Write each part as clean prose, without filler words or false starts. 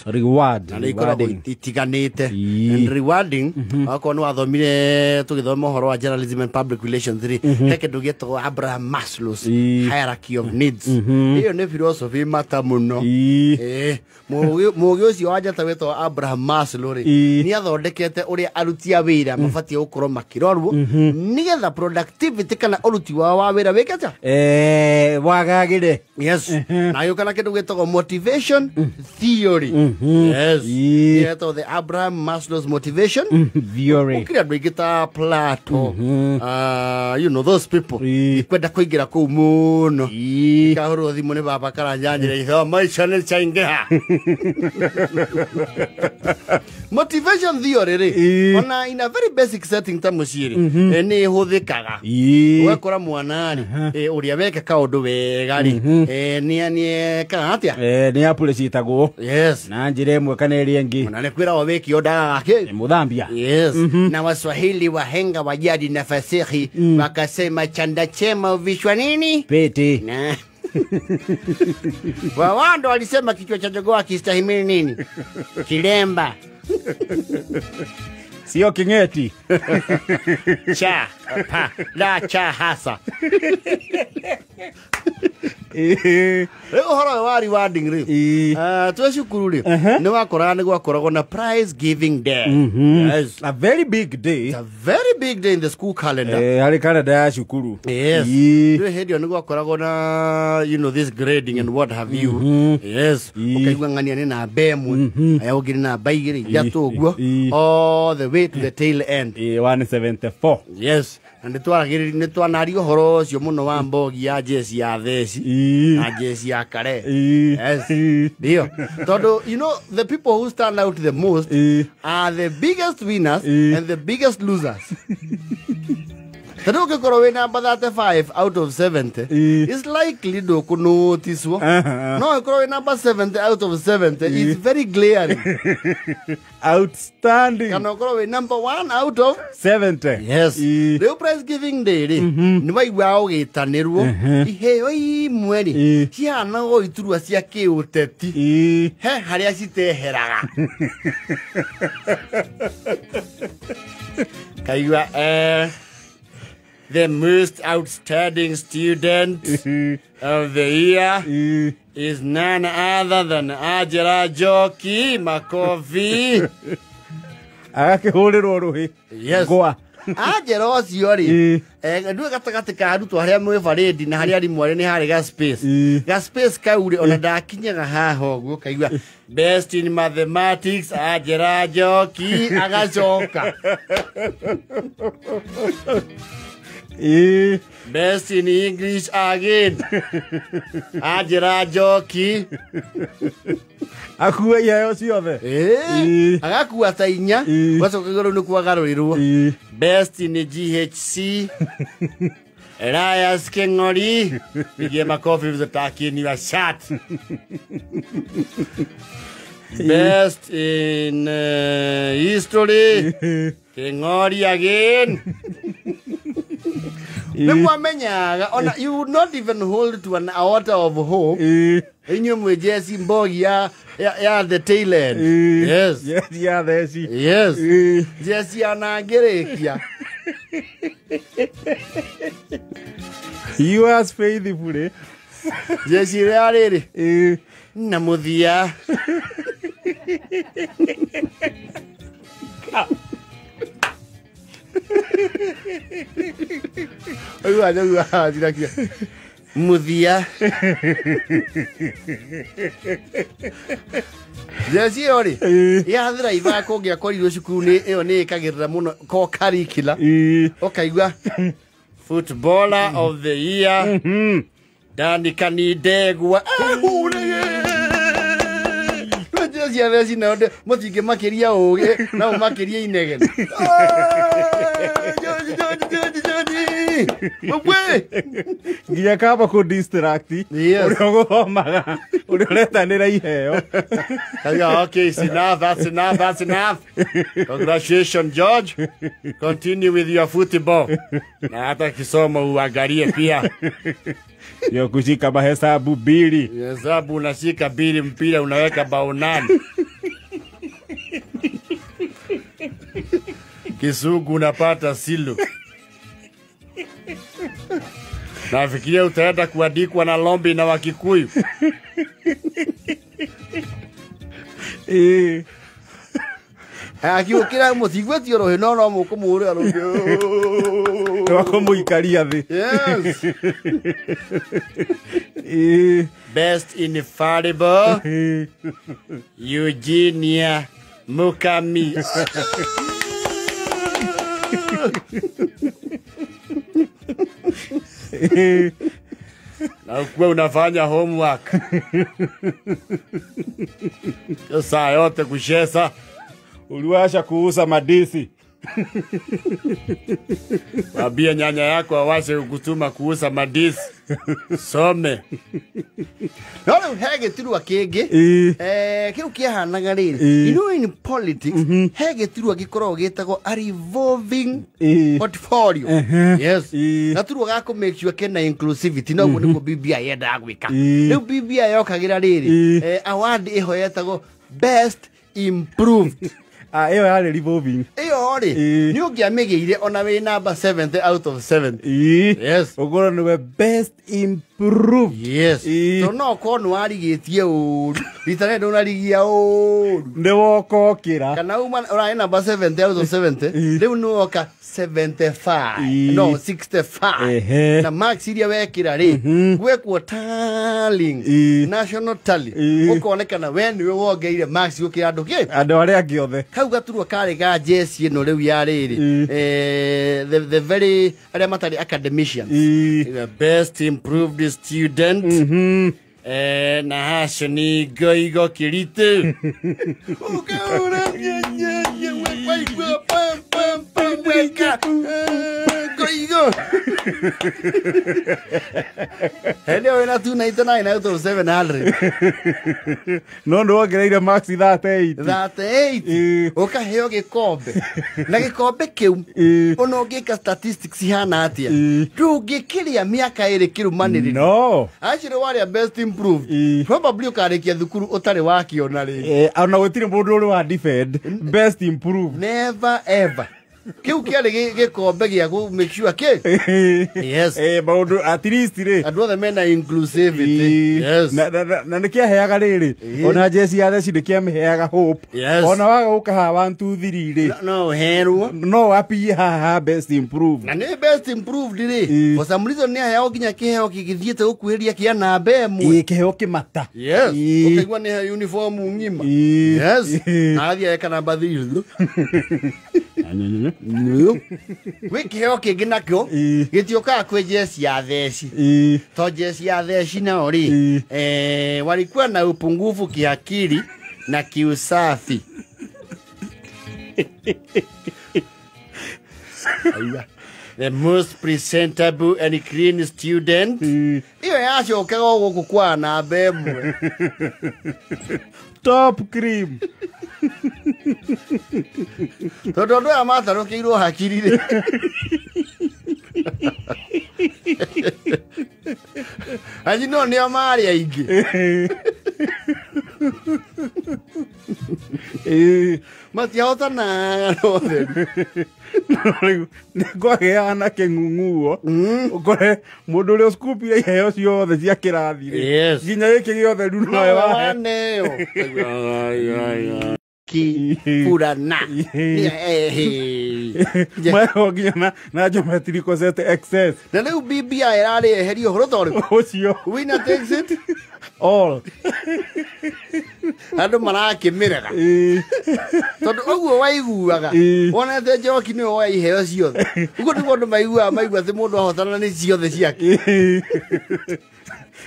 Reward. Na ikoragwo itiganite. And rewarding, ako no athomire tugithoma horo wa journalism and public relations 3. Heke ndugetwo Abraham Maslow's hierarchy of needs. Iyo ne philosophy mata muno. Mugi ucio wajata wetwo Abraham Maslow ni athondekete uria aruti a wira mabatie gukorwo makirorwo nigetha productivity kana uruti wa wira wikata wagagire. Yes. Na yo kana kindu gwetagwo motivation theory. Yes. Yeto the Abraham Maslow's motivation theory. Ukira ndwigita Plato. You know those people. Ikwenda kuingira ku muno. Kahoro thimu ni baba karanjanyire iho maisha ni chaingeha. Motivation theory ona in a very basic setting ta muciri ni huthikaga wekora mwanani uria weka kaundu wega ri ni kana atia ni apule citagwo yes na njire imwe kana iri ingi ona nekwira wiki oda ake muthambia yes na Waswahili wahenga wa jadi na fasihi wakasema chanda chema uvishwa nini pete na Wawando walisema kichwa cha jogoo akistahimili nini kilemba sio kingeti cha pa la cha hasa horo wa rewarding ri twashukuru ri ni wakora ni gwakoragwo na prize giving day. Yes, a very big day. It's a very big day in the school calendar. Hari calendar ya shukuru. Yes. Twe hedio ni gwakoragwo na you know this grading and what have you. Yes. Ukaigwa ngania ni na bemwe aya ugiri na baigiri yatogwo all the way to the tail end. 174. Yes. And ni twanari horo ucio muno wa mbogi ya jesi ya theci na jesi ya kare. Yes. Dio. Todo you know the people who stand out the most are the biggest winners and the biggest losers. Tado ke korowe number 35 out of 70 is likely do ku notice wo. No korowe number 70 out of 70 is very glaring. Outstanding. Kano korowe number 1 out of 70. Yes. The prize giving day ni waigwa ugitanirwo iheo imweri ciana go iturwa cia kiuteti he haria citeheraga kaigwa the most outstanding student of the year is none other than Ajira Joki Makofi. Agakihuriro ruhi. Yes. Goa. Ajira ocio ri ndu gatagati ka arutwo haria mwe faredi na haria rimwe ni hari ga space. Ga space kauri ona ndakinyaga haha uguo kaigwa best in mathematics Ajira Joki agacoka. Best in English again. Ajira Joki. Akuwa yayo ciothe. Agakuwa ta inya. Wacoka iguru ni kwagarurirwo. Best in GHC. Elias Kingori. Pigie makofi vizotaki ni wa shot. Best in history. Kingori again. You would not even hold to an altar of hope. Inyumwe Jesse Mbogi ya the tail end. Yes. Yes, yeah, there she. Yes. Jesse anagerekia. You as faithful. Jesse rearere. Namuthia. Muthia Jesse ori ya thira iva ko ngia korirwo cukuru ni iyo ni ikagirira muno ko curricula okaigwa footballer of the year Dani Kanidegwa Jesse avesi na onde mutinge makiria uge na makiria inegene Nginya kaba ku distract uri guthoma uri uretanira iheo. Okay, it's enough, that's enough. Congratulations, George. Continue with your football. Na hata kisomo uangalie pia. Yo kushika mahesabu bili. Hesabu unashika bili mpira unaweka bao 8. Kizungu unapata silo. Nafikiria utaenda kuandikwa na Lombi na Wakikuyu. Akiukira mutigwetio rohe no mukumurira Lombi. Wako muikaria thi. Yes. Best infallible Eugenia Mukami. Na ukuwe unafanya homework. Saa yote kushesa. Uliwasha kuuza madisi. Wabia nyanya yako awashe kukutuma kuuza madisi. Some. Nolo hege tiru akege. Kiru kihanaga riri. You know in politics, hege tiru agikoro gitagwo a revolving portfolio. Yes. Na tiru gako make sure kena inclusivity no guo BBI yenda gwika. Riu BBI yokagira riri. Award iho yetagwo best improved. Eyo yale revolving. Eyo ori. Ni ungiamigeire ona we number 70 out of 70. Yes. Ogoro niwe best improved. Yes. So no kono warigitie uru. Bitare ndo narigia uru. Ndewoko kira. Kana uma ora number 70 out of 70. Riu no oka 75. No 65. Na max iria wekira ri. Gwekwo tallying. National tally. Ukonekana we niwe wongeire max gukira andu ki. Andu aria angi othe. Kau gaturwo kare ga jesi no riu ya riri. The very aria matari academicians. The best improved student. Na hashoni goigo kiritu. Ukaura nye wekwa pam weka. Goigo. Hello ina 299 out of 700. No ndo wagereire max 38. 38. Ukaheo gikombe. Na gikombe kiu ona ungika statistics hana atia. Ndungikiria miaka iri kirumanirira. No. Actually wari best improved. Probably ukarikia thukuru utari wakiona ri. Ona gutire mundu uri wa defend best improved. Never ever. Kiu kiari gikombe gia ku make sure ke. Yes. Maundu at least ri. Andu othe mena inclusivity. Yes. Na nikia heaga riri. Ona jesi ya theci nikia meheaga hope. Yes. Ona waga ukaha 1 2 3 ri. No herwo. No wapi ha best improved. Na ni best improved ri. For some reason ni haya ginya kiheo kigithiete gukuhiria kia namba emwe. Kiheo kimata. Yes. Ukigwa ni uniform ngima. Yes. Na athia eka namba 3. Wiki heo kingi nakyo gitioka kwe jesi ya theci. To jesi ya theci na ori walikuwa na upungufu kiakili na kiusafi. The most presentable and clean student. Iyo yacokaga guku kwa namba emwe. Top cream. Tondu andu aya matarukirwo hakiri ri. Aji no ni amari aingi. Matiahota na no the. Ngwagea na keng'ung'uo ukore mundu uri scoopire iheo ciothe cia kirathi ri nginya giki giothe ndu noe waneo ki purana mwe nginya na geometry cosete excess na riu BBI irari eherio horo tori ucio winner takes it all andu marakimirega tondu oguo waiguaga wonete Njoki ni oya iheo ciothe uguo niguo andu maigua ati mundu ahotana ni ciothe ciake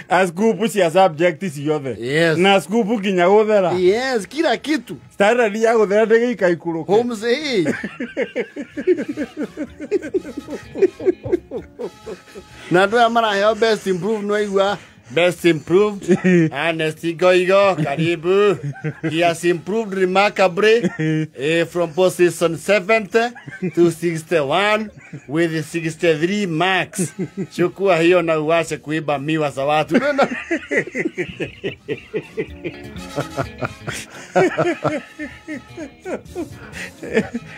askupu cia subject ciothe yes na askupu nginya guthera yes kila kitu standard ya guthera ndegika ikuruke homse na andu aya maraheo best improved no igua Best improved. Honesty Goigo, Karibu. He has improved remarkably from position 7th to 61 with 63 marks. Chukua hiyo na uache kuiba miwa za watu.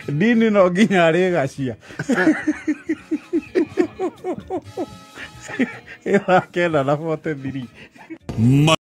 Dini no ginya aregacia. Ela queda na foto diri.